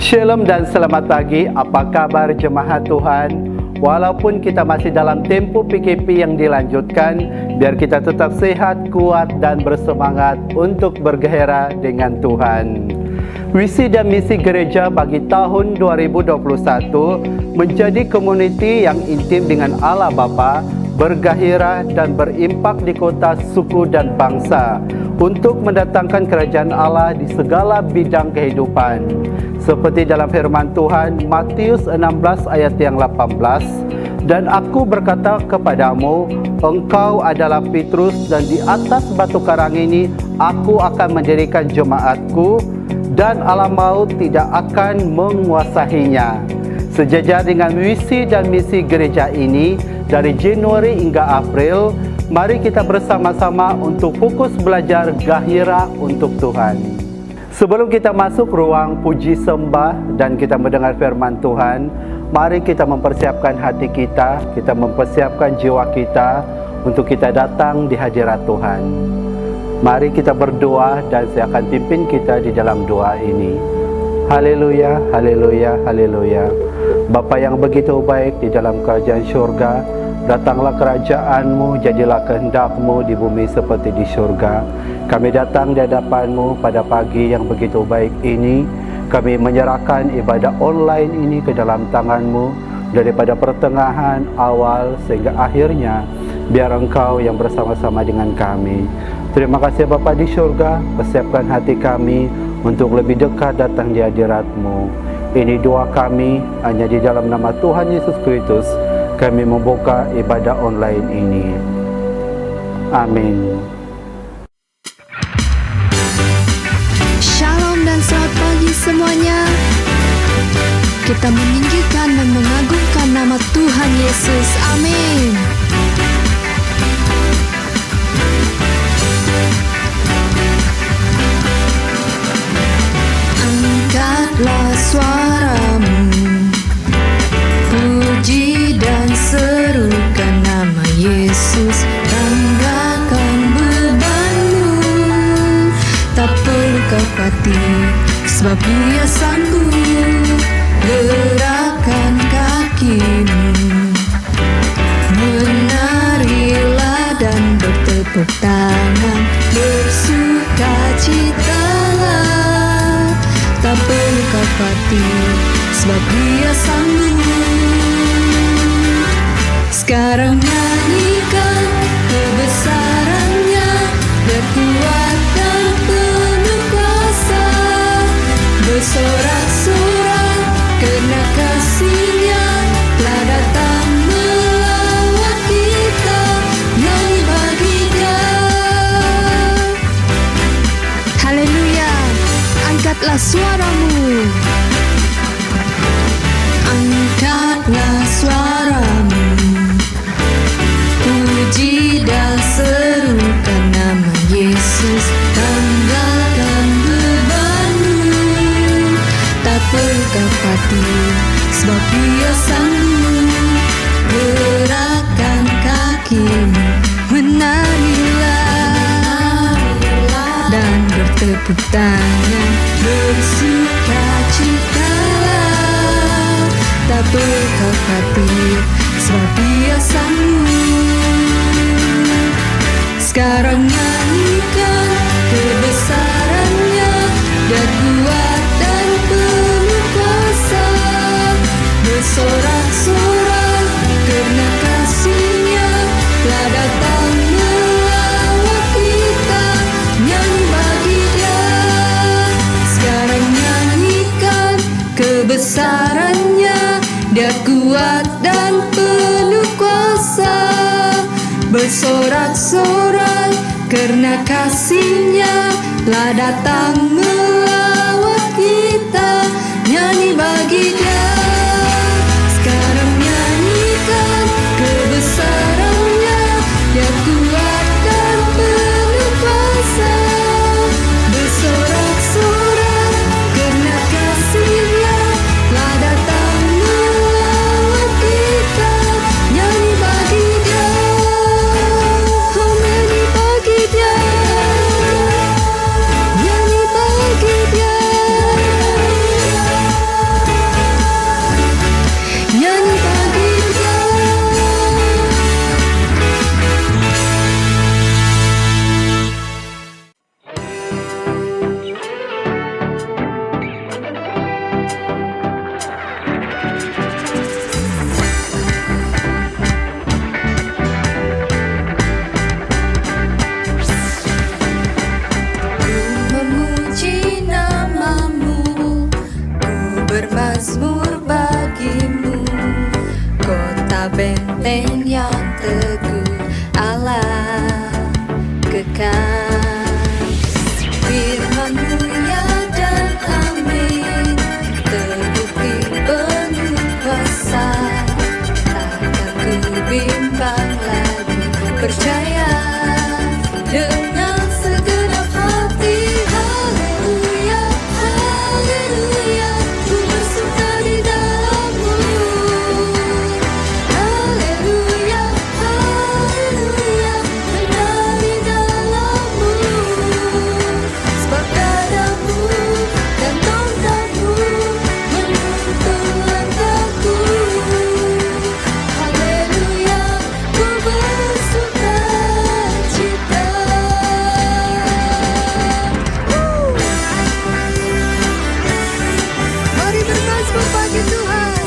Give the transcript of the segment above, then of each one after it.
Shalom dan selamat pagi, apa kabar jemaat Tuhan? Walaupun kita masih dalam tempo PKP yang dilanjutkan, biar kita tetap sehat, kuat, dan bersemangat untuk bergairah dengan Tuhan. Visi dan misi gereja bagi tahun 2021 menjadi komuniti yang intim dengan Allah Bapa, bergairah dan berimpak di kota, suku, dan bangsa untuk mendatangkan kerajaan Allah di segala bidang kehidupan. Seperti dalam firman Tuhan, Matius 16 ayat yang 18, "Dan aku berkata kepadamu, engkau adalah Petrus, dan di atas batu karang ini aku akan mendirikan jemaatku, dan alam maut tidak akan menguasainya." Sejajar dengan visi dan misi gereja ini, dari Januari hingga April, mari kita bersama-sama untuk fokus belajar gairah untuk Tuhan. Sebelum kita masuk ruang puji sembah dan kita mendengar firman Tuhan, mari kita mempersiapkan hati kita mempersiapkan jiwa kita untuk kita datang di hadirat Tuhan. Mari kita berdoa dan saya akan pimpin kita di dalam doa ini. Haleluya, haleluya, haleluya. Bapa yang begitu baik di dalam kerajaan syurga, datanglah kerajaan-Mu, jadilah kehendak-Mu di bumi seperti di syurga. Kami datang di hadapan-Mu pada pagi yang begitu baik ini. Kami menyerahkan ibadah online ini ke dalam tangan-Mu, daripada pertengahan, awal, sehingga akhirnya, biar Engkau yang bersama-sama dengan kami. Terima kasih Bapa di syurga, persiapkan hati kami untuk lebih dekat datang di hadirat-Mu. Ini doa kami, hanya di dalam nama Tuhan Yesus Kristus kami membuka ibadah online ini. Amin. Shalom dan selamat pagi semuanya. Kita meninggikan dan mengagungkan nama Tuhan Yesus. Amin. Angkatlah suaramu, puji dan serukan nama Yesus. Tanggalkan bebanmu, tak perlu kau khawatir, sebab Dia sanggup. Gerakkan kakimu, menarilah dan bertepuk tangan, bersukacitalah, tak perlu kau khawatir, sebab Dia sanggup. Sekarang nyanyikan kebesarannya, dan kuat dan penuh kuasa, bersorak-sorak karena kasih-Nya telah datang melawat kita. Nyanyi bagi Dia. Haleluya, angkatlah suaramu. Angkatlah suaramu, puji dan serukan nama Yesus. Tanggalkan bebanmu, tak perlu kau khawatir, sebab Dia sanggup. Gerakkan kakimu, menarilah dan bertepuk tangan, bersukacitalah, tak perlu kau khawatir, sebab Dia sanggup. Sekarang nyanyikan kebesarannya, dan kuat dan penuh kuasa, bersorak-sorak karena kasih-Nya telah datang melawat kita. Nyanyi bagi Dia. Sekarang nyanyikan kebesarannya, Dia kuat dan penuh kuasa, bersorak-sorak karena kasih-Nya telah datang melawat kita. Nyanyi bagi Dia. Sekarang nyanyikan kebesarannya, Dia kuat dan penuh kuasa, bersorak-sorak karena kasih-Nya telah datang melawat kita. Nyanyi bagi Dia. Oh, nyanyi bagi Dia. Nyanyi bagi bermazmur bagimu, kota benteng yang teguh, Allah kekal. Firman-Mu ya dan amin, terbukti penuh kuasa, takkan ku bimbang lagi, percaya dengan segenap hati. Haleluya, haleluya, ku bersuka di dalam-Mu. Haleluya, haleluya, benar di dalam-Mu. Sebab gadamu dan tongkatmu menuntun langkahku. Haleluya, ku bersuka cita. Mari bermazmur bagi Tuhan.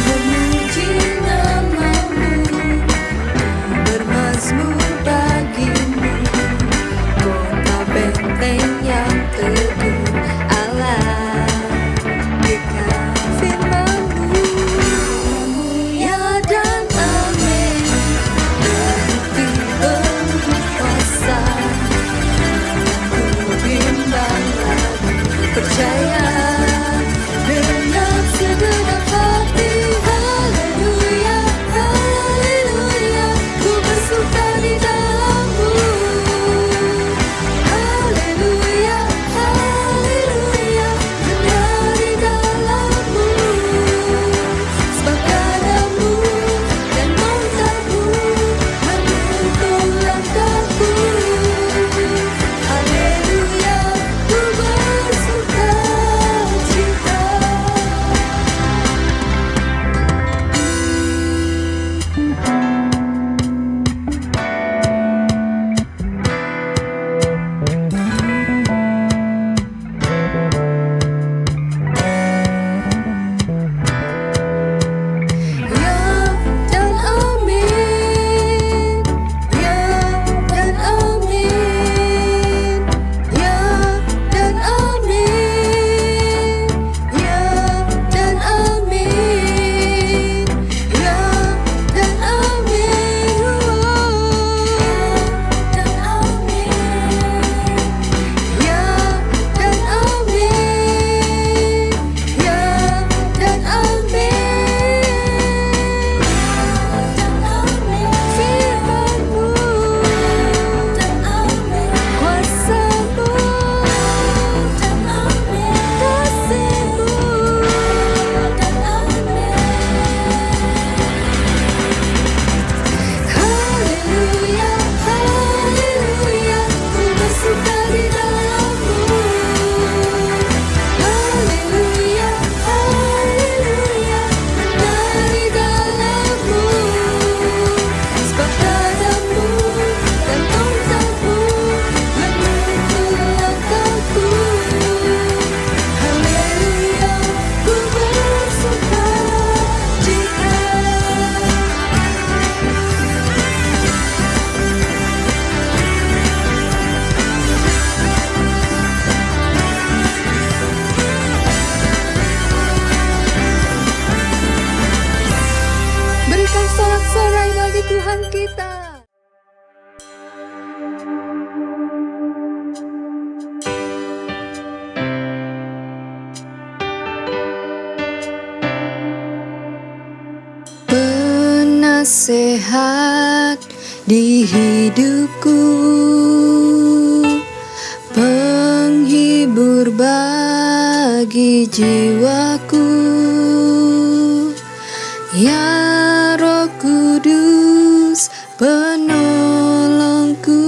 Memuji nama-Mu, bermazmur bagimu, kota benteng yang teguh, Allah kekal. Firman-Mu ya dan amin, terbukti penuh kuasa, ku bimbang lagi, percaya dengan segenap hati. Haleluya, haleluya, ku bersuka di dalam-Mu. Haleluya, haleluya, benar di dalam-Mu. Sebab gadamu dan tongkatmu menuntun langkahku. Haleluya, ku bersuka cita. Ya dan amin, ya dan amin, ya dan amin, ya dan amin, ya dan amin, dan amin, ya dan amin, ya dan amin. Firman-Mu dan amin, kuasa-Mu dan amin, kasih-Mu dan amin. Haleluya, haleluya, ku bersuka di dalam-Mu. Haleluya, haleluya, benar di dalam-Mu. Sebab gadamu dan tongkatmu menuntun langkahku. Haleluya, ku bersuka cita. Berikan sorak-sorai bagi Tuhan kita. Penasehat di hidupku, penghibur bagi jiwaku, ya Roh Kudus penolongku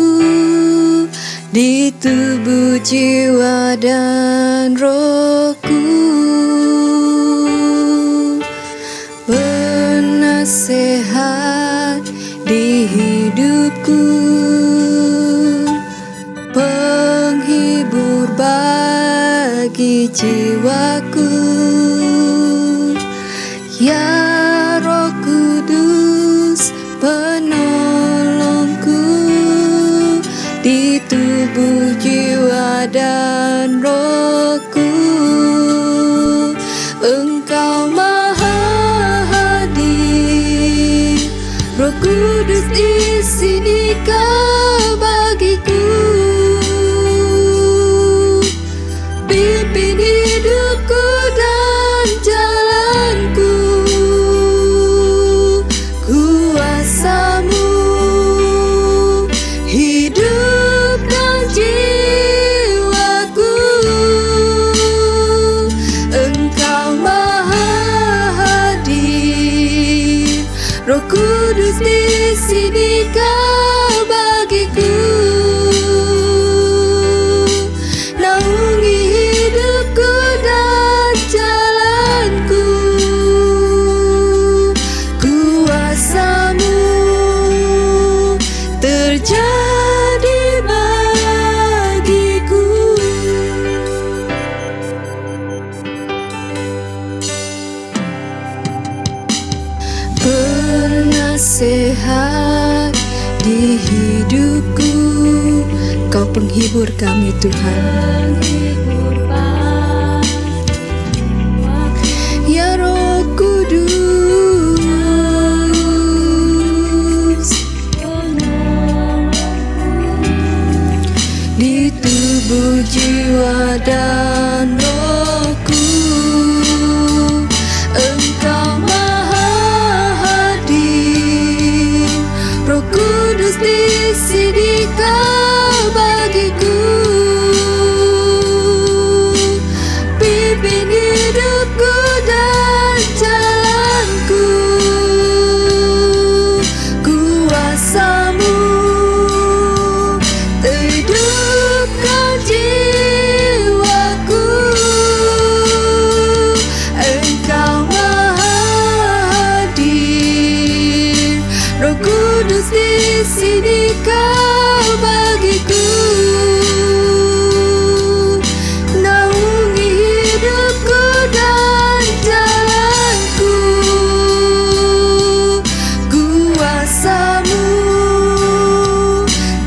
di tubuh, jiwa dan rohku. Penasehat di hidupku, penghibur bagi jiwaku, ya Roh Kudus penolongku Kudus di sini Kau bagiku, pimpin hidupku dan jalanku. Kuasa-Mu hidupkan jiwaku. Engkau Maha hadir, Roh Kudus di sini Kau bagiku. Naungi hidupku dan jalanku. Kuasa-Mu terjadi bagiku. Penasehat di hidupku, Kau penghibur kami Tuhan. Ya Roh Kudus, di tubuh, jiwa dan rohku, Engkau Maha hadir. Roh Kudus di sini Kau bagiku, pimpin hidupku dan jalanku. Kuasa-Mu hidupkan jiwaku. Engkau Maha hadir. Roh Kudus di sini Kau bagiku. Naungi hidupku dan jalanku. Kuasa-Mu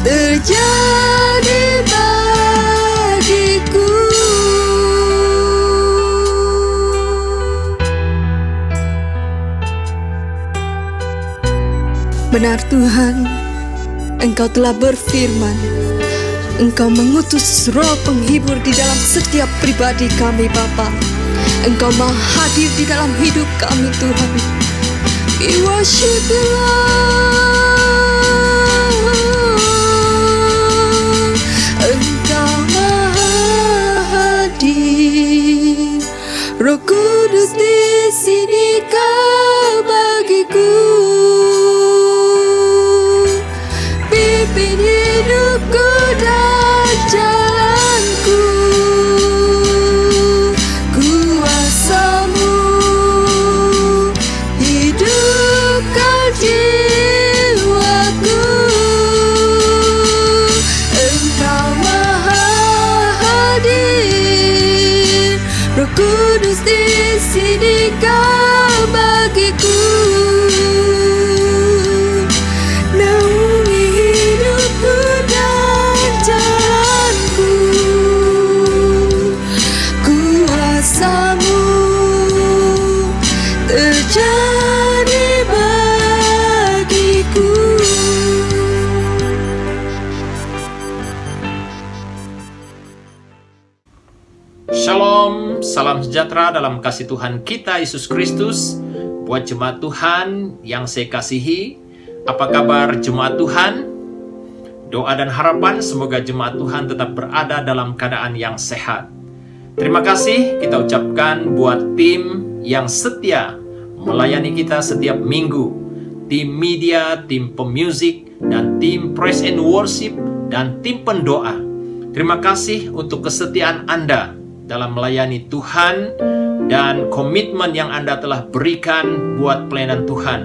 terjadi bagiku. Benar Tuhan, Engkau telah berfirman, Engkau mengutus Roh Penghibur di dalam setiap pribadi kami Bapa. Engkau Maha hadir di dalam hidup kami Tuhan. We worship you Lord. Engkau Maha hadir. Roh Kudus di sini Kau bagiku. Pimpin hidupku dan jalanku. Kuasa-Mu hidupkan jiwaku. Engkau Maha hadir. Roh Kudus di sini Kau bagiku. Naungi hidupku dan jalanku. Kuasa-Mu terjadi bagiku. Shalom, salam sejahtera dalam kasih Tuhan kita Yesus Kristus. Buat jemaat Tuhan yang saya kasihi, apa kabar jemaat Tuhan? Doa dan harapan semoga jemaat Tuhan tetap berada dalam keadaan yang sehat. Terima kasih kita ucapkan buat tim yang setia melayani kita setiap minggu. Tim media, tim pemusik, dan tim praise and worship, dan tim pendoa. Terima kasih untuk kesetiaan Anda dalam melayani Tuhan dan komitmen yang Anda telah berikan buat pelayanan Tuhan.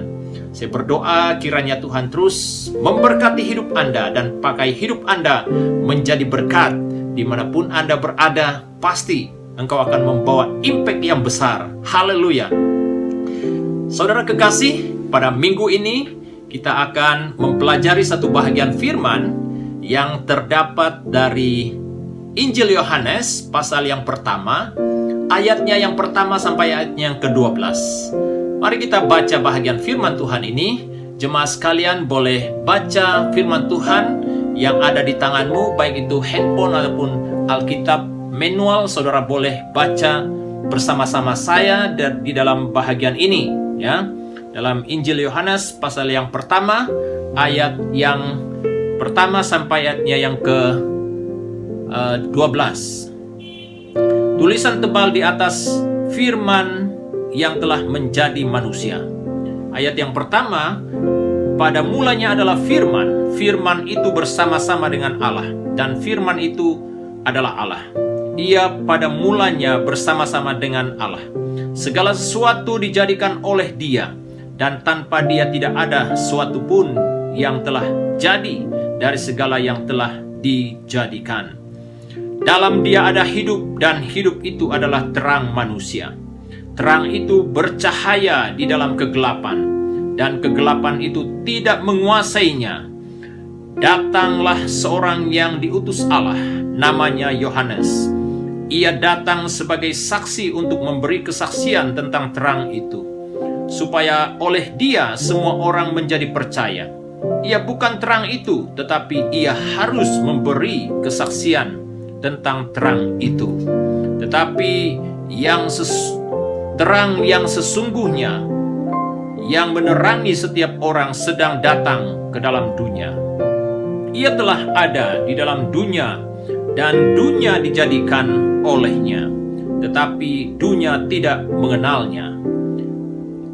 Saya berdoa kiranya Tuhan terus memberkati hidup Anda dan pakai hidup Anda menjadi berkat. Dimanapun Anda berada, pasti engkau akan membawa impact yang besar. Haleluya. Saudara kekasih, pada minggu ini kita akan mempelajari satu bahagian firman yang terdapat dari Injil Yohanes pasal yang pertama, ayatnya yang pertama sampai ayatnya yang ke-12. Mari kita baca bahagian firman Tuhan ini jemaat sekalian boleh baca firman Tuhan yang ada di tanganmu, baik itu handphone ataupun Alkitab manual. Saudara boleh baca bersama-sama saya di dalam bahagian ini, ya. Dalam Injil Yohanes pasal yang pertama, ayat yang pertama sampai ayatnya yang ke-12. Tulisan tebal di atas firman yang telah menjadi manusia. Ayat yang pertama, pada mulanya adalah firman. Firman itu bersama-sama dengan Allah, dan firman itu adalah Allah. Ia pada mulanya bersama-sama dengan Allah. Segala sesuatu dijadikan oleh Dia, dan tanpa Dia tidak ada sesuatu pun yang telah jadi dari segala yang telah dijadikan. Dalam Dia ada hidup, dan hidup itu adalah terang manusia. Terang itu bercahaya di dalam kegelapan, dan kegelapan itu tidak menguasainya. Datanglah seorang yang diutus Allah, namanya Yohanes. Ia datang sebagai saksi untuk memberi kesaksian tentang terang itu, supaya oleh Dia semua orang menjadi percaya. Ia bukan terang itu, tetapi Ia harus memberi kesaksian tentang terang itu. Tetapi terang yang sesungguhnya, yang menerangi setiap orang, sedang datang ke dalam dunia. Ia telah ada di dalam dunia, dan dunia dijadikan olehnya, tetapi dunia tidak mengenalnya.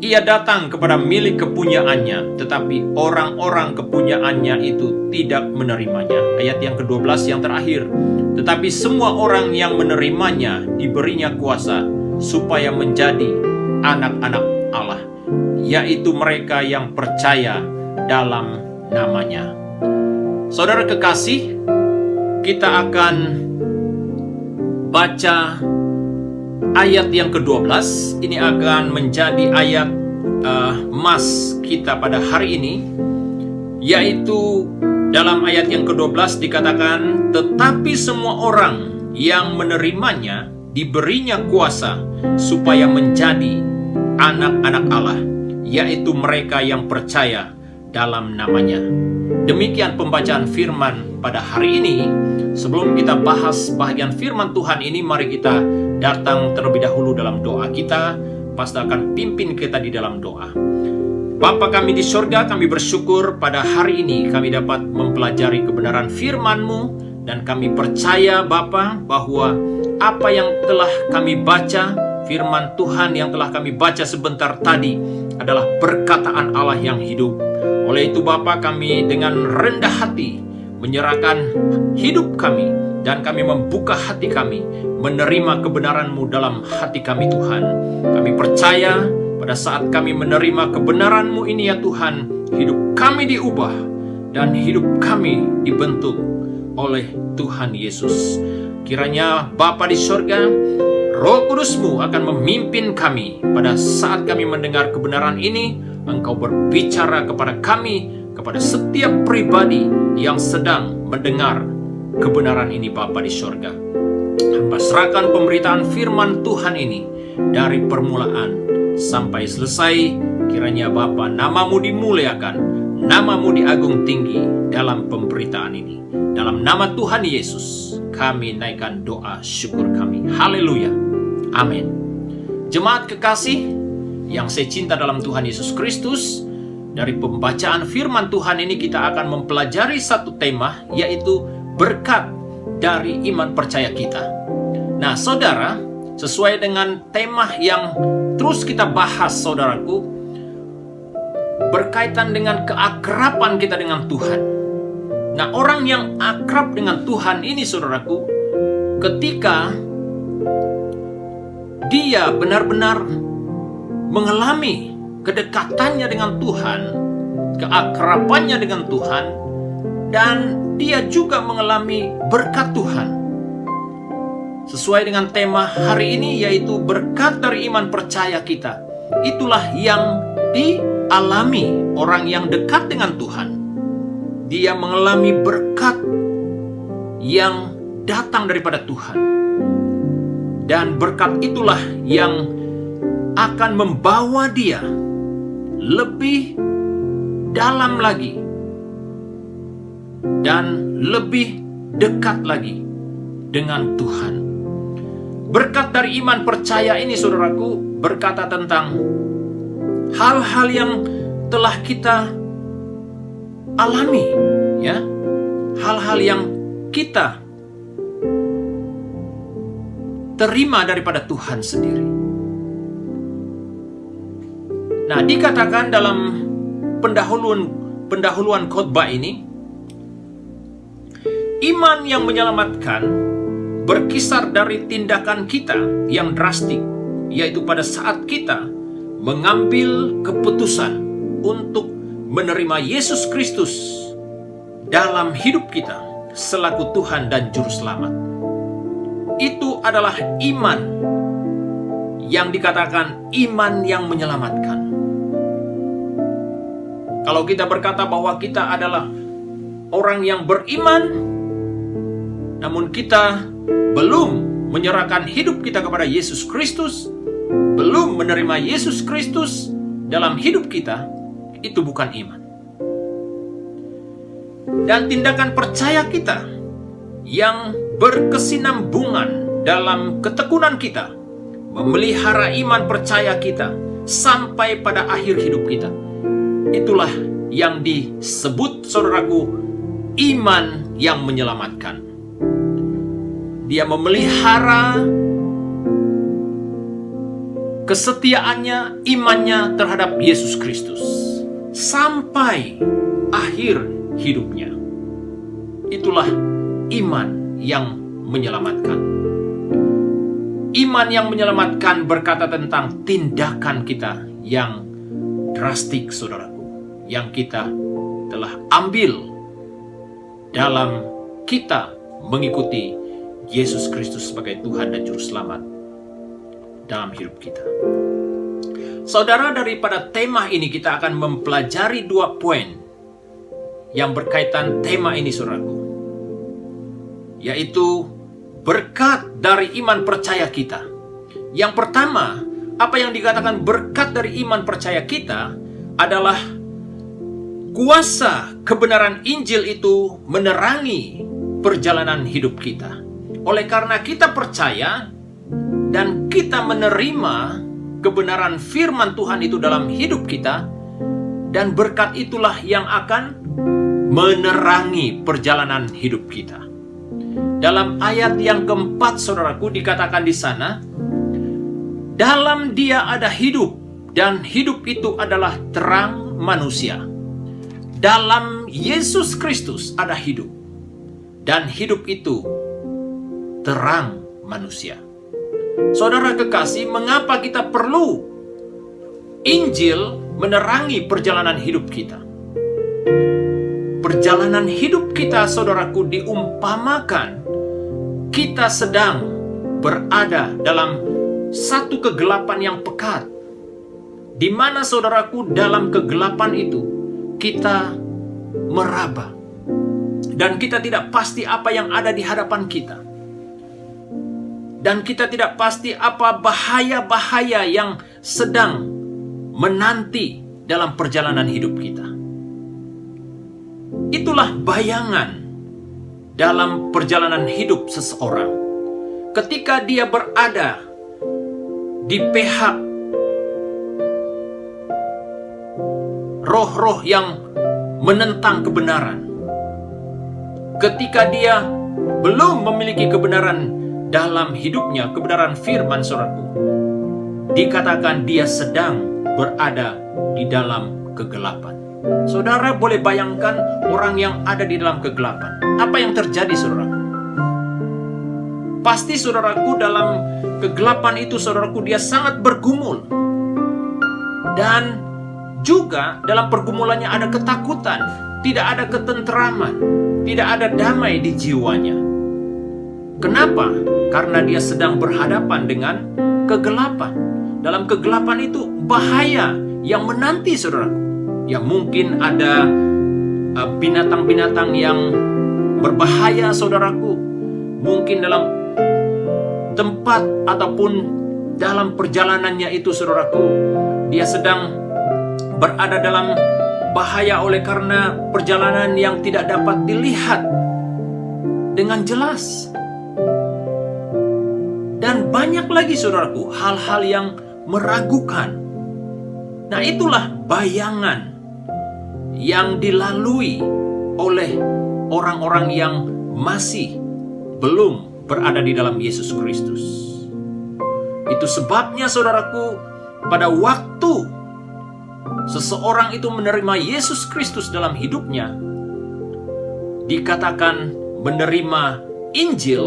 Ia datang kepada milik kepunyaannya, tetapi orang-orang kepunyaannya itu tidak menerimanya. Ayat yang ke-12 yang terakhir. Tetapi semua orang yang menerimanya diberinya kuasa supaya menjadi anak-anak Allah, yaitu mereka yang percaya dalam namanya. Saudara kekasih, kita akan baca ayat yang ke-12. Ini akan menjadi ayat emas kita pada hari ini, yaitu dalam ayat yang ke-12 dikatakan, tetapi semua orang yang menerimanya diberinya kuasa supaya menjadi anak-anak Allah, yaitu mereka yang percaya dalam namanya. Demikian pembacaan firman pada hari ini. Sebelum kita bahas bahagian firman Tuhan ini, mari kita datang terlebih dahulu dalam doa kita. Pastor akan pimpin kita di dalam doa. Bapa kami di surga, kami bersyukur pada hari ini kami dapat mempelajari kebenaran firman-Mu, dan kami percaya Bapa bahwa apa yang telah kami baca, firman Tuhan yang telah kami baca sebentar tadi adalah perkataan Allah yang hidup. Oleh itu Bapa, kami dengan rendah hati menyerahkan hidup kami, dan kami membuka hati kami menerima kebenaran-Mu dalam hati kami Tuhan. Kami percaya pada saat kami menerima kebenaran-Mu ini ya Tuhan, hidup kami diubah dan hidup kami dibentuk oleh Tuhan Yesus. Kiranya Bapa di surga, Roh Kudus-Mu akan memimpin kami pada saat kami mendengar kebenaran ini. Engkau berbicara kepada kami, kepada setiap pribadi yang sedang mendengar kebenaran ini Bapa di surga. Hamba serahkan pemberitaan firman Tuhan ini dari permulaan sampai selesai. Kiranya Bapa, nama-Mu dimuliakan, nama-Mu diagung tinggi dalam pemberitaan ini. Dalam nama Tuhan Yesus kami naikkan doa syukur kami. Haleluya, amin. Jemaat kekasih yang saya cinta dalam Tuhan Yesus Kristus, dari pembacaan firman Tuhan ini kita akan mempelajari satu tema, yaitu berkat dari iman percaya kita. Nah saudara, sesuai dengan tema yang terus kita bahas saudaraku, berkaitan dengan keakraban kita dengan Tuhan. Nah, orang yang akrab dengan Tuhan ini saudaraku, ketika dia benar-benar mengalami kedekatannya dengan Tuhan, keakrabannya dengan Tuhan, dan dia juga mengalami berkat Tuhan. Sesuai dengan tema hari ini, yaitu berkat dari iman percaya kita. Itulah yang dialami orang yang dekat dengan Tuhan. Dia mengalami berkat yang datang daripada Tuhan. Dan berkat itulah yang akan membawa dia lebih dalam lagi dan lebih dekat lagi dengan Tuhan. Berkat dari iman percaya ini, saudaraku, berkata tentang hal-hal yang telah kita alami, ya, hal-hal yang kita terima daripada Tuhan sendiri. Nah, dikatakan dalam pendahuluan khotbah ini, iman yang menyelamatkan berkisar dari tindakan kita yang drastik, yaitu pada saat kita mengambil keputusan untuk menerima Yesus Kristus dalam hidup kita selaku Tuhan dan Juru Selamat. Itu adalah iman yang dikatakan iman yang menyelamatkan. Kalau kita berkata bahwa kita adalah orang yang beriman, namun kita belum menyerahkan hidup kita kepada Yesus Kristus, belum menerima Yesus Kristus dalam hidup kita, itu bukan iman. Dan tindakan percaya kita yang berkesinambungan dalam ketekunan kita, memelihara iman percaya kita sampai pada akhir hidup kita, itulah yang disebut, saudaraku, iman yang menyelamatkan. Dia memelihara kesetiaannya, imannya terhadap Yesus Kristus sampai akhir hidupnya. Itulah iman yang menyelamatkan. Iman yang menyelamatkan berkata tentang tindakan kita yang drastik, saudaraku, yang kita telah ambil dalam kita mengikuti Yesus Kristus sebagai Tuhan dan Juru Selamat dalam hidup kita. Saudara, daripada tema ini kita akan mempelajari 2 poin yang berkaitan tema ini, saudaraku, yaitu berkat dari iman percaya kita. Yang pertama, apa yang dikatakan berkat dari iman percaya kita adalah kuasa kebenaran Injil itu menerangi perjalanan hidup kita. Oleh karena kita percaya dan kita menerima kebenaran firman Tuhan itu dalam hidup kita, dan berkat itulah yang akan menerangi perjalanan hidup kita. Dalam ayat yang keempat, saudaraku, dikatakan di sana, dalam Dia ada hidup, dan hidup itu adalah terang manusia. Dalam Yesus Kristus ada hidup, dan hidup itu terang manusia. Saudara kekasih, mengapa kita perlu Injil menerangi perjalanan hidup kita? Perjalanan hidup kita, saudaraku, diumpamakan kita sedang berada dalam satu kegelapan yang pekat, di mana, saudaraku, dalam kegelapan itu kita meraba dan kita tidak pasti apa yang ada di hadapan kita, dan kita tidak pasti apa bahaya-bahaya yang sedang menanti dalam perjalanan hidup kita. Itulah bayangan dalam perjalanan hidup seseorang ketika dia berada di pihak roh-roh yang menentang kebenaran. Ketika dia belum memiliki kebenaran dalam hidupnya, kebenaran firman, saudaraku, dikatakan dia sedang berada di dalam kegelapan. Saudara boleh bayangkan orang yang ada di dalam kegelapan. Apa yang terjadi, saudaraku? Pasti, saudaraku, dalam kegelapan itu, saudaraku, dia sangat bergumul. Dan juga dalam pergumulannya ada ketakutan, tidak ada ketenteraman, tidak ada damai di jiwanya. Kenapa? Karena dia sedang berhadapan dengan kegelapan. Dalam kegelapan itu bahaya yang menanti, saudaraku. Ya, mungkin ada binatang-binatang yang berbahaya, saudaraku. Mungkin dalam tempat ataupun dalam perjalanannya itu, saudaraku, dia sedang berada dalam bahaya oleh karena perjalanan yang tidak dapat dilihat dengan jelas. Dan banyak lagi saudaraku hal-hal yang meragukan. Nah, itulah bayangan yang dilalui oleh orang-orang yang masih belum berada di dalam Yesus Kristus. Itu sebabnya saudaraku, pada waktu seseorang itu menerima Yesus Kristus dalam hidupnya, dikatakan menerima Injil,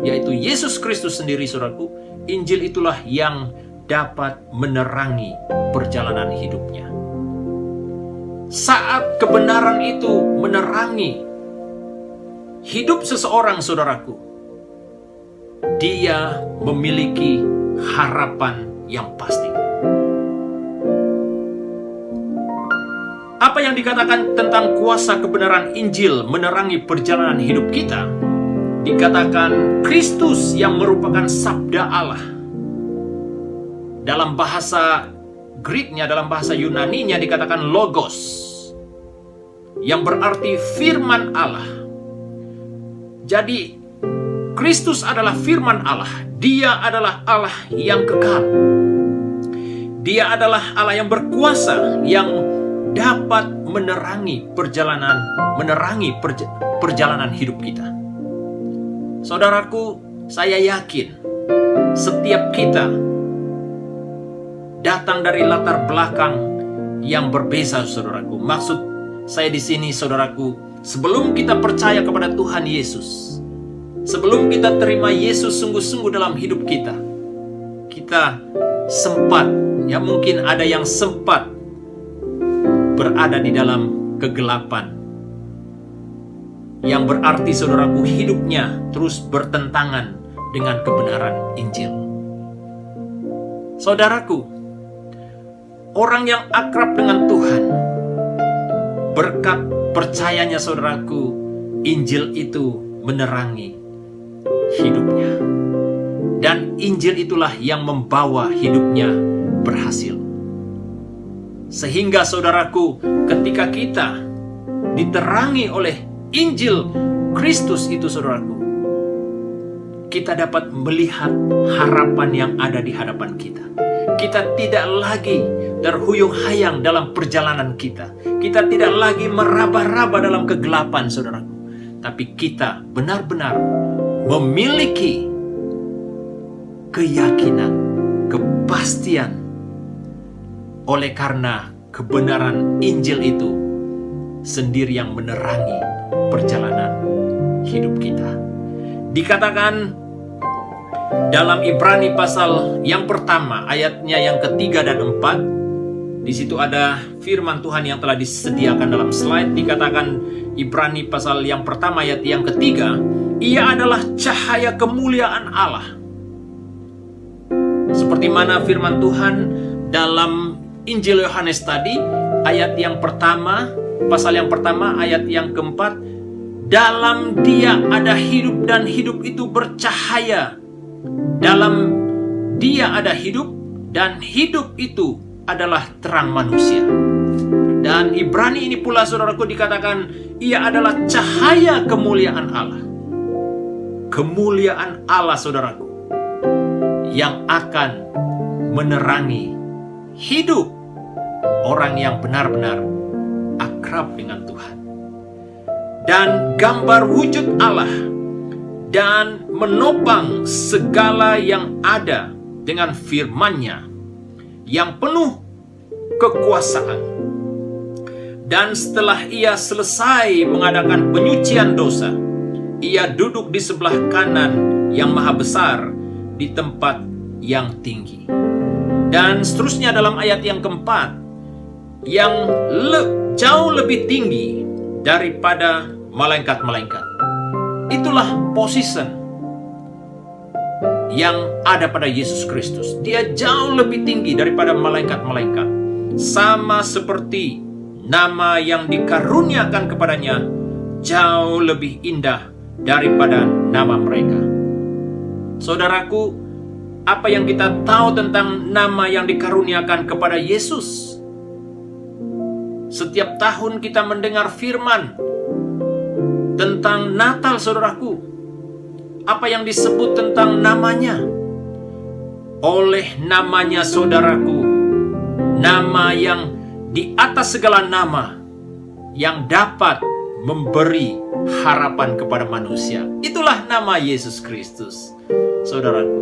yaitu Yesus Kristus sendiri saudaraku. Injil itulah yang dapat menerangi perjalanan hidupnya. Saat kebenaran itu menerangi hidup seseorang saudaraku, dia memiliki harapan yang pasti. Apa yang dikatakan tentang kuasa kebenaran Injil menerangi perjalanan hidup kita? Dikatakan Kristus yang merupakan sabda Allah. Dalam bahasa Greeknya, dalam bahasa Yunaninya dikatakan logos, yang berarti firman Allah. Jadi Kristus adalah firman Allah. Dia adalah Allah yang kekal. Dia adalah Allah yang berkuasa, yang dapat menerangi perjalanan hidup kita. Saudaraku, saya yakin setiap kita datang dari latar belakang yang berbeda, saudaraku. Maksud saya di sini, saudaraku, sebelum kita percaya kepada Tuhan Yesus, sebelum kita terima Yesus sungguh-sungguh dalam hidup kita, kita sempat, ya mungkin ada yang sempat berada di dalam kegelapan. Yang berarti saudaraku, hidupnya terus bertentangan dengan kebenaran Injil. Saudaraku, orang yang akrab dengan Tuhan, berkat percayanya saudaraku, Injil itu menerangi hidupnya. Dan Injil itulah yang membawa hidupnya berhasil. Sehingga saudaraku, ketika kita diterangi oleh Injil Kristus itu saudaraku, kita dapat melihat harapan yang ada di hadapan kita. Kita tidak lagi terhuyung-hayang dalam perjalanan kita. Kita tidak lagi meraba-raba dalam kegelapan saudaraku. Tapi kita benar-benar memiliki keyakinan, kepastian oleh karena kebenaran Injil itu sendiri yang menerangi perjalanan hidup kita. Dikatakan dalam Ibrani pasal yang pertama, ayatnya yang ketiga dan 4, di situ ada firman Tuhan yang telah disediakan dalam slide. Dikatakan Ibrani pasal yang pertama ayat yang ketiga, Ia adalah cahaya kemuliaan Allah. Seperti mana firman Tuhan dalam Injil Yohanes tadi, ayat yang pertama, pasal yang pertama, ayat yang keempat, dalam Dia ada hidup dan hidup itu bercahaya. Dalam Dia ada hidup dan hidup itu adalah terang manusia. Dan Ibrani ini pula saudaraku dikatakan Ia adalah cahaya kemuliaan Allah. Kemuliaan Allah saudaraku yang akan menerangi hidup orang yang benar-benar akrab dengan Tuhan. Dan gambar wujud Allah dan menopang segala yang ada dengan firman-Nya yang penuh kekuasaan. Dan setelah Ia selesai mengadakan penyucian dosa, Ia duduk di sebelah kanan yang maha besar di tempat yang tinggi. Dan seterusnya dalam ayat yang keempat, yang jauh lebih tinggi daripada malaikat-malaikat. Itulah position yang ada pada Yesus Kristus. Dia jauh lebih tinggi daripada malaikat-malaikat. Sama seperti nama yang dikaruniakan kepadanya jauh lebih indah daripada nama mereka. Saudaraku, apa yang kita tahu tentang nama yang dikaruniakan kepada Yesus? Setiap tahun kita mendengar firman tentang Natal, saudaraku. Apa yang disebut tentang namanya? Oleh namanya, saudaraku, nama yang di atas segala nama, yang dapat memberi harapan kepada manusia. Itulah nama Yesus Kristus, saudaraku.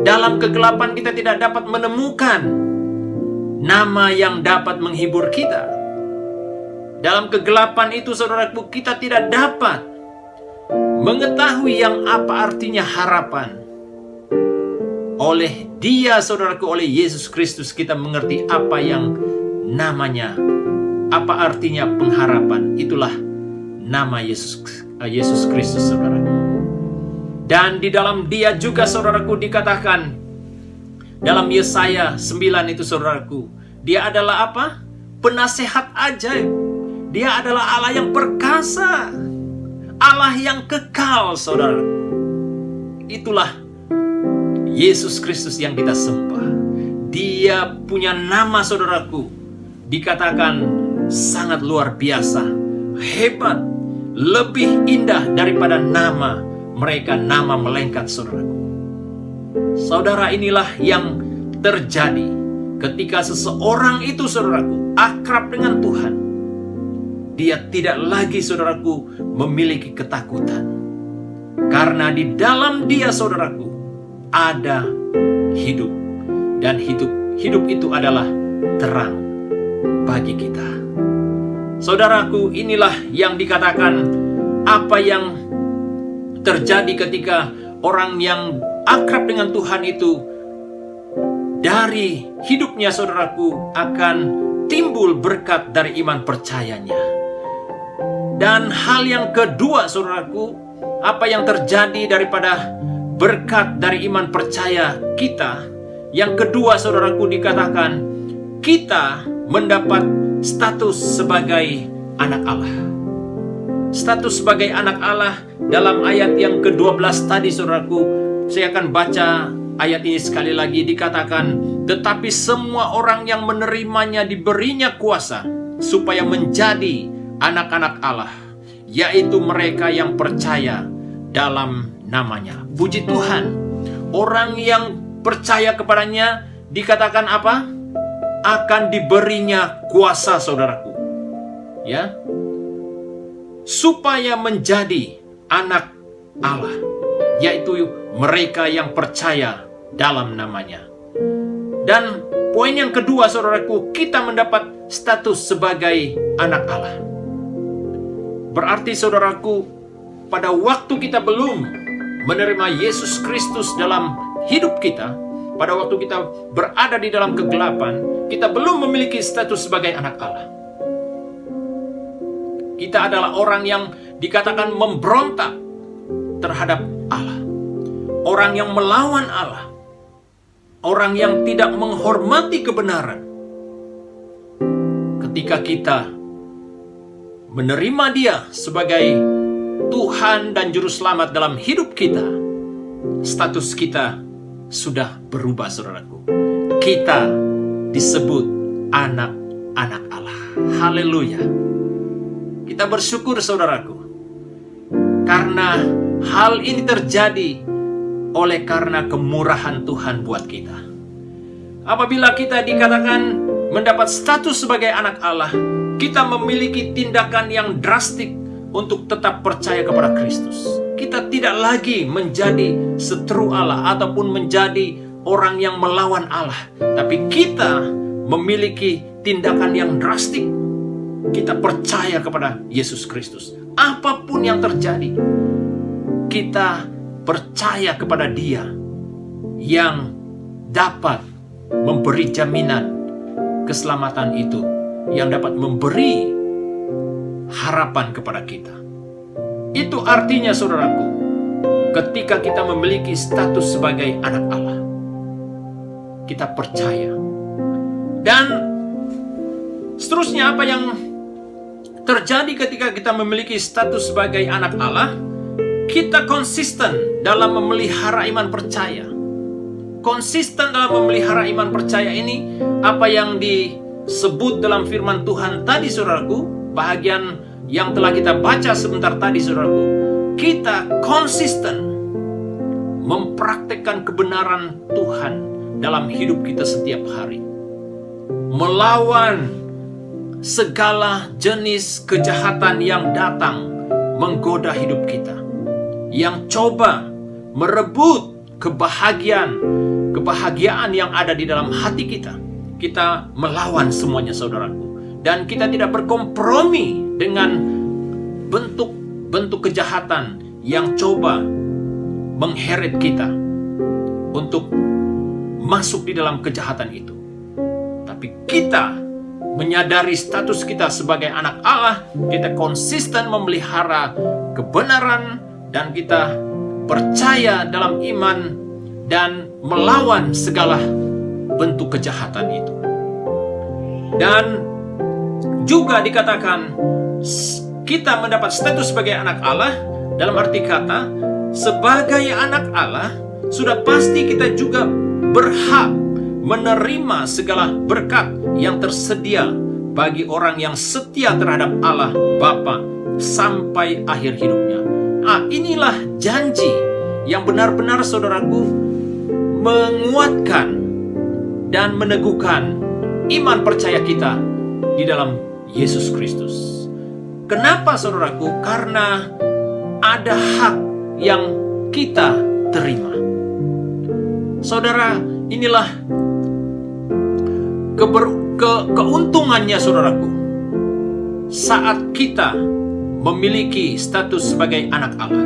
Dalam kegelapan kita tidak dapat menemukan nama yang dapat menghibur kita. Dalam kegelapan itu, saudaraku, kita tidak dapat mengetahui yang apa artinya harapan. Oleh Dia, saudaraku, oleh Yesus Kristus, kita mengerti apa yang namanya, apa artinya pengharapan. Itulah nama Yesus Kristus, saudaraku. Dan di dalam Dia juga, saudaraku, dikatakan dalam Yesaya 9 itu, saudaraku, Dia adalah apa? Penasehat ajaib. Dia adalah Allah yang perkasa, Allah yang kekal, saudaraku. Itulah Yesus Kristus yang kita sembah. Dia punya nama, saudaraku, dikatakan sangat luar biasa, hebat, lebih indah daripada nama mereka, nama melengkat, saudaraku. Saudara, inilah yang terjadi ketika seseorang itu, saudaraku, akrab dengan Tuhan. Dia tidak lagi, saudaraku, memiliki ketakutan. Karena di dalam Dia, saudaraku, ada hidup. Dan hidup itu adalah terang bagi kita. Saudaraku, inilah yang dikatakan apa yang terjadi ketika orang yang akrab dengan Tuhan itu, dari hidupnya, saudaraku, akan timbul berkat dari iman percayanya. Dan hal yang kedua, saudaraku, apa yang terjadi daripada berkat dari iman percaya kita, yang kedua, saudaraku, dikatakan kita mendapat status sebagai anak Allah. Status sebagai anak Allah dalam ayat yang ke-12 tadi, saudaraku, saya akan baca ayat ini sekali lagi. Dikatakan, tetapi semua orang yang menerimanya diberinya kuasa supaya menjadi anak-anak Allah, yaitu mereka yang percaya dalam namanya. Puji Tuhan, orang yang percaya kepadanya dikatakan apa? Akan diberinya kuasa, saudaraku. Ya, supaya menjadi anak Allah, yaitu mereka yang percaya dalam namanya. Dan poin yang kedua, saudaraku, kita mendapat status sebagai anak Allah. Berarti, saudaraku, pada waktu kita belum menerima Yesus Kristus dalam hidup kita, pada waktu kita berada di dalam kegelapan, kita belum memiliki status sebagai anak Allah. Kita adalah orang yang dikatakan memberontak terhadap Allah, orang yang melawan Allah, orang yang tidak menghormati kebenaran. Ketika kita menerima Dia sebagai Tuhan dan Juru Selamat dalam hidup kita, status kita sudah berubah, saudaraku. Kita disebut anak-anak Allah. Haleluya. Kita bersyukur, saudaraku, karena hal ini terjadi oleh karena kemurahan Tuhan buat kita. Apabila kita dikatakan mendapat status sebagai anak Allah, kita memiliki tindakan yang drastik untuk tetap percaya kepada Kristus. Kita tidak lagi menjadi seteru Allah ataupun menjadi orang yang melawan Allah, tapi kita memiliki tindakan yang drastik. Kita percaya kepada Yesus Kristus. Apapun yang terjadi, kita percaya kepada Dia yang dapat memberi jaminan keselamatan itu, yang dapat memberi harapan kepada kita. Itu artinya, saudaraku, ketika kita memiliki status sebagai anak Allah, kita percaya. Dan seterusnya, apa yang terjadi ketika kita memiliki status sebagai anak Allah? Kita konsisten dalam memelihara iman percaya. Konsisten dalam memelihara iman percaya ini, apa yang sebut dalam firman Tuhan tadi, saudaraku, bahagian yang telah kita baca sebentar tadi, saudaraku, kita konsisten mempraktekkan kebenaran Tuhan dalam hidup kita setiap hari, melawan segala jenis kejahatan yang datang menggoda hidup kita, yang coba merebut kebahagiaan yang ada di dalam hati kita. Kita melawan semuanya, saudaraku, dan kita tidak berkompromi dengan bentuk kejahatan yang coba mengheret kita untuk masuk di dalam kejahatan itu. Tapi kita menyadari status kita sebagai anak Allah, kita konsisten memelihara kebenaran dan kita percaya dalam iman dan melawan segala bentuk kejahatan itu. Dan juga dikatakan kita mendapat status sebagai anak Allah, dalam arti kata sebagai anak Allah sudah pasti kita juga berhak menerima segala berkat yang tersedia bagi orang yang setia terhadap Allah Bapa sampai akhir hidupnya. Inilah janji yang benar-benar, saudaraku, menguatkan dan meneguhkan iman percaya kita di dalam Yesus Kristus. Kenapa, saudaraku? Karena ada hak yang kita terima. Saudara, inilah keuntungannya, saudaraku, saat kita memiliki status sebagai anak Allah.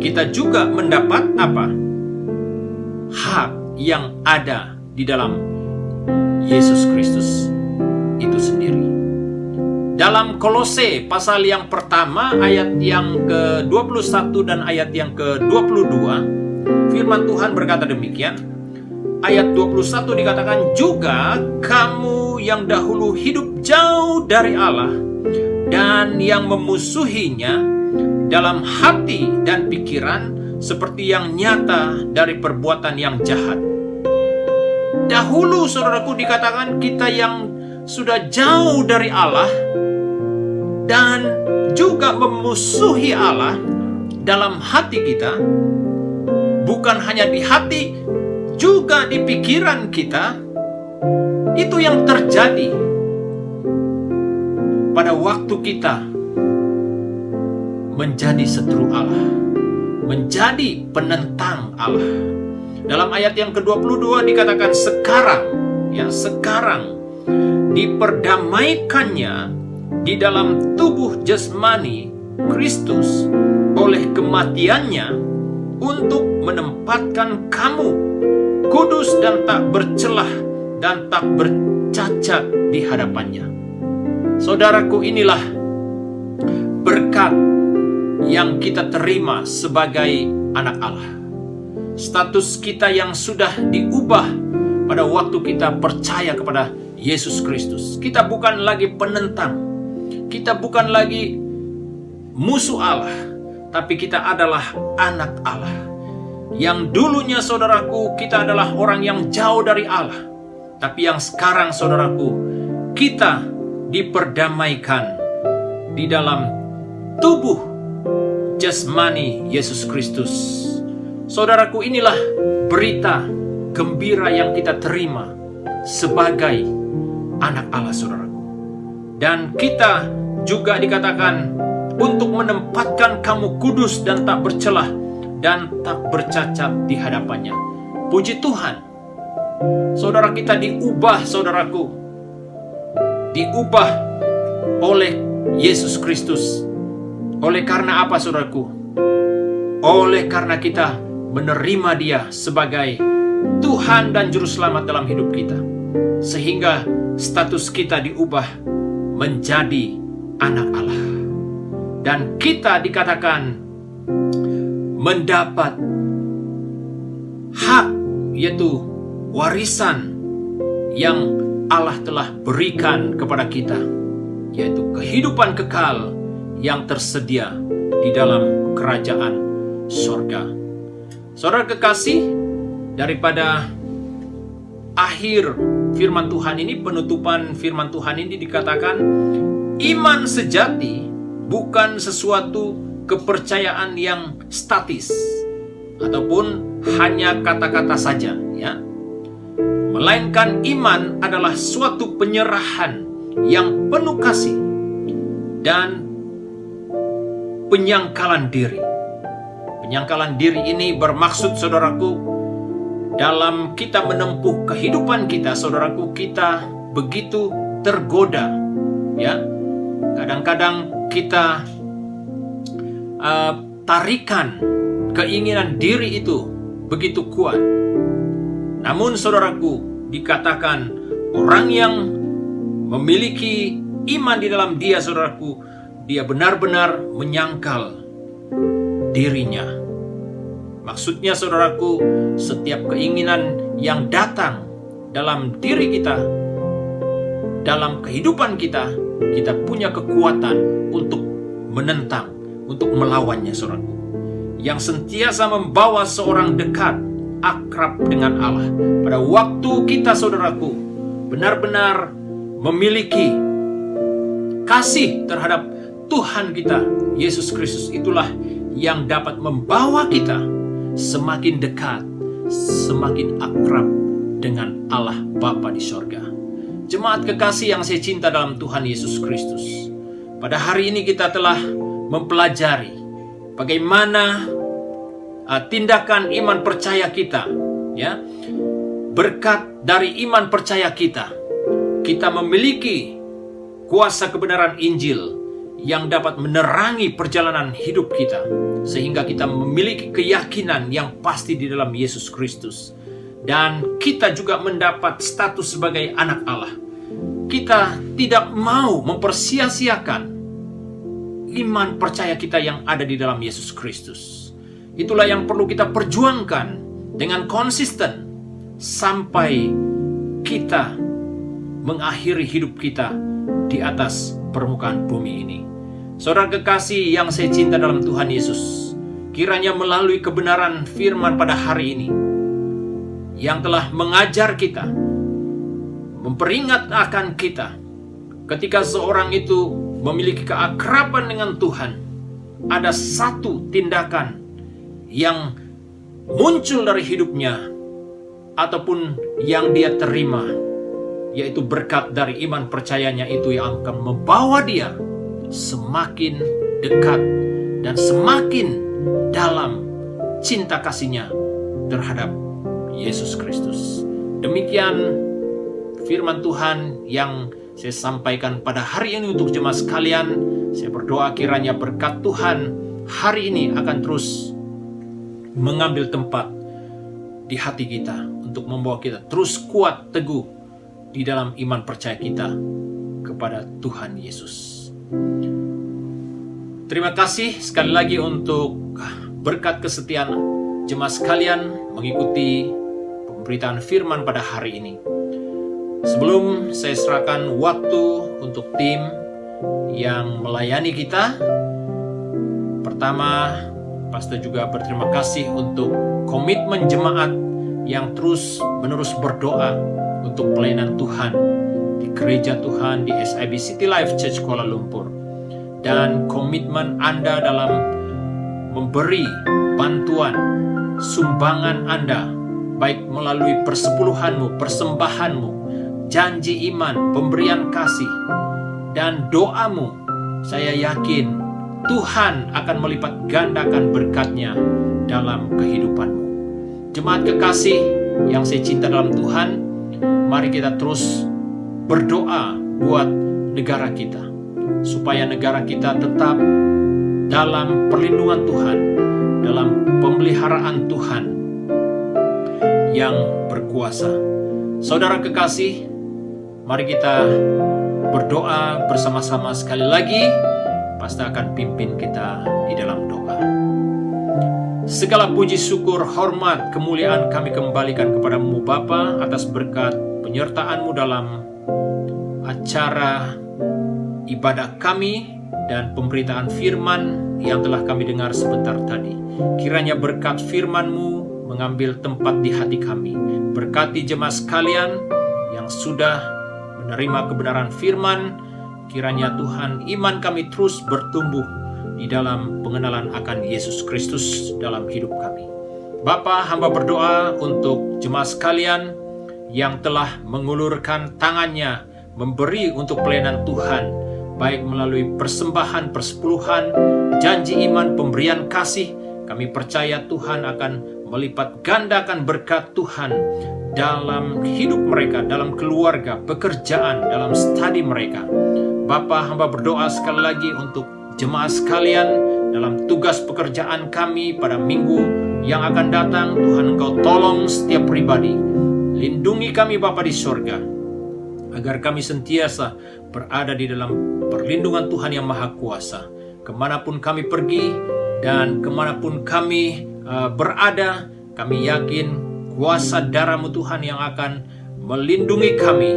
Kita juga mendapat apa? Hak yang ada di dalam Yesus Kristus itu sendiri. Dalam Kolose pasal yang pertama ayat yang ke-21 dan ayat yang ke-22, firman Tuhan berkata demikian. Ayat 21 dikatakan, juga kamu yang dahulu hidup jauh dari Allah dan yang memusuhinya dalam hati dan pikiran seperti yang nyata dari perbuatan yang jahat. Dahulu, saudaraku, dikatakan kita yang sudah jauh dari Allah dan juga memusuhi Allah dalam hati kita, bukan hanya di hati, juga di pikiran kita. Itu yang terjadi pada waktu kita menjadi setru Allah, menjadi penentang Allah. Dalam ayat yang ke-22 dikatakan sekarang diperdamaikannya di dalam tubuh jasmani Kristus oleh kematiannya untuk menempatkan kamu kudus dan tak bercelah dan tak bercacat di hadapannya. Saudaraku, inilah berkat yang kita terima sebagai anak Allah. Status kita yang sudah diubah pada waktu kita percaya kepada Yesus Kristus. Kita bukan lagi penentang, kita bukan lagi musuh Allah, tapi kita adalah anak Allah. Yang dulunya, saudaraku, kita adalah orang yang jauh dari Allah, tapi yang sekarang, saudaraku, kita diperdamaikan di dalam tubuh jasmani Yesus Kristus. Saudaraku, inilah berita gembira yang kita terima sebagai anak Allah, saudaraku. Dan kita juga dikatakan untuk menempatkan kamu kudus dan tak bercelah dan tak bercacat di hadapannya. Puji Tuhan, saudara, kita diubah, saudaraku, diubah oleh Yesus Kristus. Oleh karena apa, saudaraku? Oleh karena kita menerima Dia sebagai Tuhan dan Juru Selamat dalam hidup kita, sehingga status kita diubah menjadi anak Allah. Dan kita dikatakan mendapat hak, yaitu warisan yang Allah telah berikan kepada kita, yaitu kehidupan kekal yang tersedia di dalam kerajaan sorga. Saudara kekasih, daripada akhir firman Tuhan ini, penutupan firman Tuhan ini dikatakan, iman sejati bukan sesuatu kepercayaan yang statis ataupun hanya kata-kata saja, ya. Melainkan iman adalah suatu penyerahan yang penuh kasih dan penyangkalan diri. Penyangkalan diri ini bermaksud, saudaraku, dalam kita menempuh kehidupan kita, saudaraku, kita begitu tergoda, ya. Kadang-kadang kita tarikan keinginan diri itu begitu kuat. Namun, saudaraku, dikatakan orang yang memiliki iman di dalam dia, saudaraku, dia benar-benar menyangkal dirinya. Maksudnya, saudaraku, setiap keinginan yang datang dalam diri kita, dalam kehidupan kita, kita punya kekuatan untuk menentang, untuk melawannya, saudaraku. Yang sentiasa membawa seorang dekat, akrab dengan Allah. Pada waktu kita, saudaraku, benar-benar memiliki kasih terhadap Tuhan kita, Yesus Kristus, itulah yang dapat membawa kita semakin dekat, semakin akrab dengan Allah Bapa di sorga. Jemaat kekasih yang saya cinta dalam Tuhan Yesus Kristus, pada hari ini kita telah mempelajari bagaimana tindakan iman percaya kita, ya. Berkat dari iman percaya kita, kita memiliki kuasa kebenaran Injil yang dapat menerangi perjalanan hidup kita, sehingga kita memiliki keyakinan yang pasti di dalam Yesus Kristus. Dan kita juga mendapat status sebagai anak Allah. Kita tidak mau mempersia-siakan iman percaya kita yang ada di dalam Yesus Kristus. Itulah yang perlu kita perjuangkan dengan konsisten sampai kita mengakhiri hidup kita di atas permukaan bumi ini. Saudara kekasih yang saya cinta dalam Tuhan Yesus, kiranya melalui kebenaran firman pada hari ini yang telah mengajar kita, memperingat akan kita, ketika seorang itu memiliki keakraban dengan Tuhan, ada satu tindakan yang muncul dari hidupnya ataupun yang dia terima, yaitu berkat dari iman percayanya itu yang akan membawa dia semakin dekat dan semakin dalam cinta kasihnya terhadap Yesus Kristus. Demikian firman Tuhan yang saya sampaikan pada hari ini untuk jemaat sekalian. Saya berdoa kiranya berkat Tuhan hari ini akan terus mengambil tempat di hati kita untuk membawa kita terus kuat teguh di dalam iman percaya kita kepada Tuhan Yesus. Terima kasih sekali lagi untuk berkat kesetiaan jemaat sekalian mengikuti pemberitaan firman pada hari ini. Sebelum saya serahkan waktu untuk tim yang melayani kita, pertama, Pastor juga berterima kasih untuk komitmen jemaat yang terus-menerus berdoa untuk pelayanan Tuhan di gereja Tuhan di SIB City Life Church Kuala Lumpur, dan komitmen Anda dalam memberi bantuan, sumbangan Anda, baik melalui persepuluhanmu, persembahanmu, janji iman, pemberian kasih, dan doamu. Saya yakin Tuhan akan melipat gandakan berkat-Nya dalam kehidupanmu. Jemaat kekasih yang saya cinta dalam Tuhan, mari kita terus berdoa buat negara kita, supaya negara kita tetap dalam perlindungan Tuhan, dalam pemeliharaan Tuhan yang berkuasa. Saudara kekasih, mari kita berdoa bersama-sama sekali lagi. Pastor akan pimpin kita di dalam doa. Segala puji, syukur, hormat, kemuliaan kami kembalikan kepada-Mu Bapa atas berkat penyertaan-Mu dalam acara ibadah kami dan pemberitaan firman yang telah kami dengar sebentar tadi. Kiranya berkat firman-Mu mengambil tempat di hati kami. Berkati jemaat sekalian yang sudah menerima kebenaran firman, kiranya Tuhan iman kami terus bertumbuh di dalam pengenalan akan Yesus Kristus dalam hidup kami. Bapa, hamba berdoa untuk jemaat sekalian yang telah mengulurkan tangannya memberi untuk pelayanan Tuhan, baik melalui persembahan, persepuluhan, janji iman, pemberian kasih. Kami percaya Tuhan akan melipat gandakan berkat Tuhan dalam hidup mereka, dalam keluarga, pekerjaan, dalam studi mereka. Bapa, hamba berdoa sekali lagi untuk jemaat sekalian dalam tugas pekerjaan kami pada minggu yang akan datang. Tuhan, Engkau tolong setiap pribadi. Lindungi kami Bapa di sorga, agar kami sentiasa berada di dalam perlindungan Tuhan yang Maha Kuasa. Kemanapun kami pergi dan kemanapun kami berada, kami yakin kuasa darah-Mu Tuhan yang akan melindungi kami,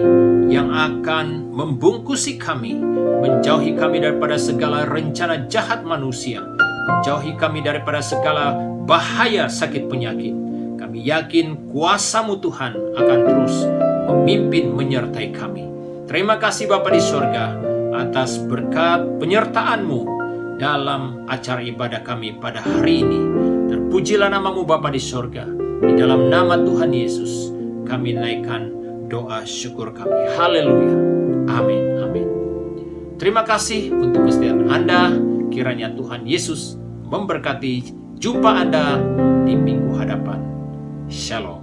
yang akan membungkusi kami, menjauhi kami daripada segala rencana jahat manusia, menjauhi kami daripada segala bahaya sakit penyakit. Kami yakin kuasa-Mu Tuhan akan terus memimpin menyertai kami. Terima kasih Bapa di sorga atas berkat penyertaan-Mu dalam acara ibadah kami pada hari ini. Terpujilah nama-Mu Bapa di sorga. Di dalam nama Tuhan Yesus kami naikkan doa syukur kami. Haleluya. Amin. Amin. Terima kasih untuk kesetiaan Anda. Kiranya Tuhan Yesus memberkati jumpa Anda di minggu hadapan. Shalom.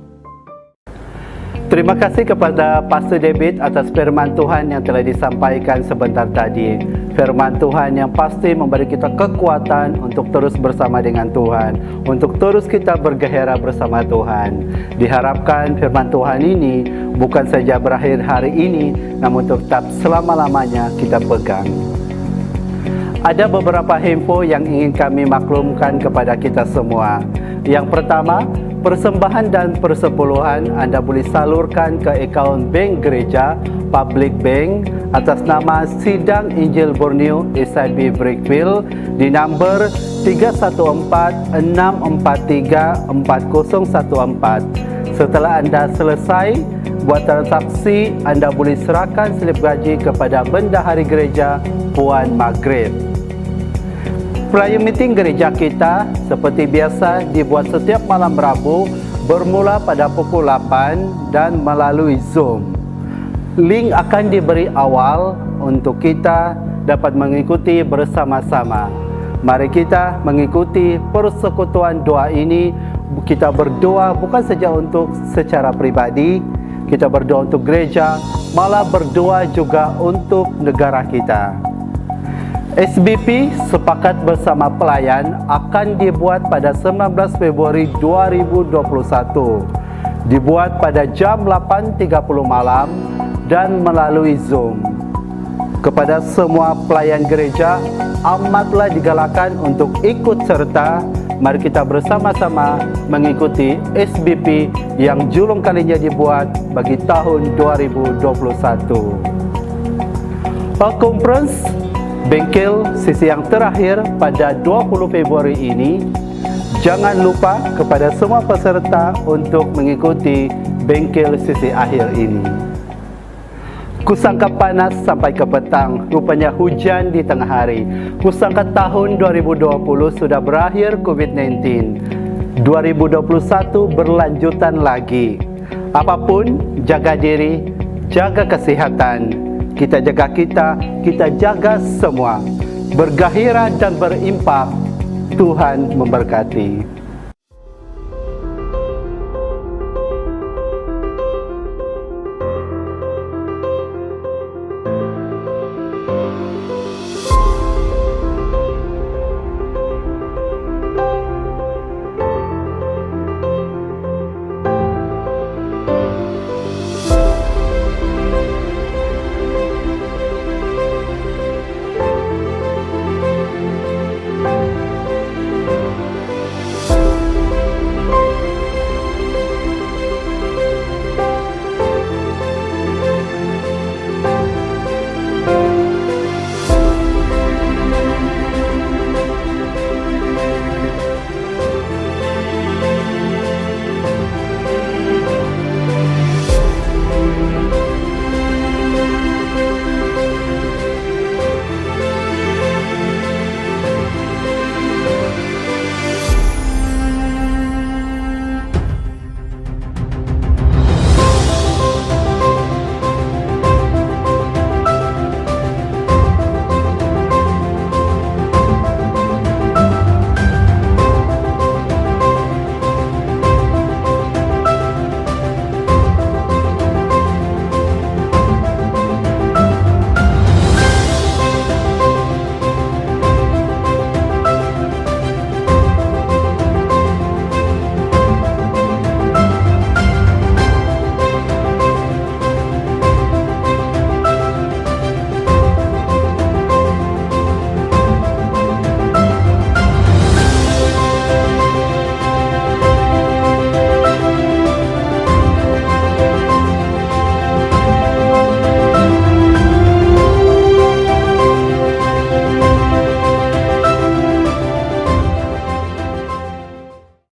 Terima kasih kepada Pastor David atas firman Tuhan yang telah disampaikan sebentar tadi. Firman Tuhan yang pasti memberi kita kekuatan untuk terus bersama dengan Tuhan, untuk terus kita bergairah bersama Tuhan. Diharapkan firman Tuhan ini bukan saja berakhir hari ini, namun tetap selama-lamanya kita pegang. Ada beberapa info yang ingin kami maklumkan kepada kita semua. Yang pertama, persembahan dan persepuluhan Anda boleh salurkan ke akaun bank gereja Public Bank atas nama Sidang Injil Borneo SIB Brickville di nombor 314-643-4014. Setelah Anda selesai buat transaksi, Anda boleh serahkan slip gaji kepada bendahari gereja Puan Maghrib. Prayer meeting gereja kita seperti biasa dibuat setiap malam Rabu bermula pada pukul 8 dan melalui Zoom. Link akan diberi awal untuk kita dapat mengikuti bersama-sama. Mari kita mengikuti persekutuan doa ini. Kita berdoa bukan saja untuk secara pribadi, kita berdoa untuk gereja, malah berdoa juga untuk negara kita. SBP Sepakat Bersama Pelayan akan dibuat pada 19 Februari 2021. Dibuat pada jam 8.30 malam dan melalui Zoom. Kepada semua pelayan gereja, amatlah digalakkan untuk ikut serta. Mari kita bersama-sama mengikuti SBP yang julung kalinya dibuat bagi tahun 2021. Conference Bengkel sesi yang terakhir pada 20 Februari ini. Jangan lupa kepada semua peserta untuk mengikuti bengkel sesi akhir ini. Kusangka panas sampai ke petang, rupanya hujan di tengah hari. Kusangka tahun 2020 sudah berakhir COVID-19. 2021 berlanjutan lagi. Apapun, jaga diri, jaga kesehatan. Kita jaga kita jaga semua. Bergairah dan berimpak. Tuhan memberkati.